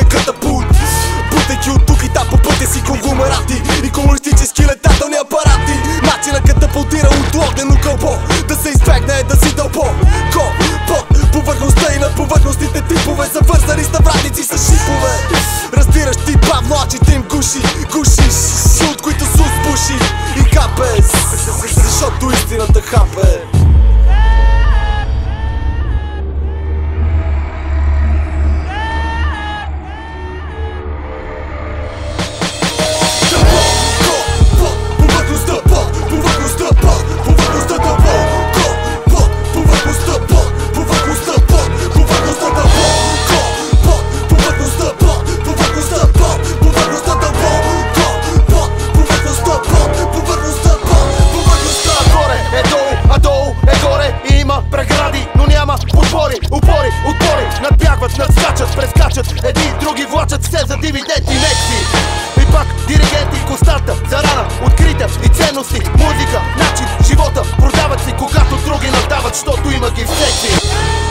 катапулт. Бутайки от тук и там по пътя си конгломерати и комунистически летателни апарати. Начина катапултира от огнено кълбо, да се избегне да си дълбо. Под повърхността и над повърхностните типове, завързани с навратници с шипове. Раздираш ти бавно очите им гушиш, от които сус буши и капе, защото истината хапе. Отпори, надбягват, надскачат, прескачат, едни други влачат все за дивиденти лекции. И пак диригенти, константа, зарана, открита и ценности, музика, начин, живота, продават си, когато други надават, защото има ги в секции.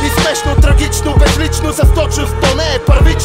И смешно, трагично, безлично, за точност, то не е първично.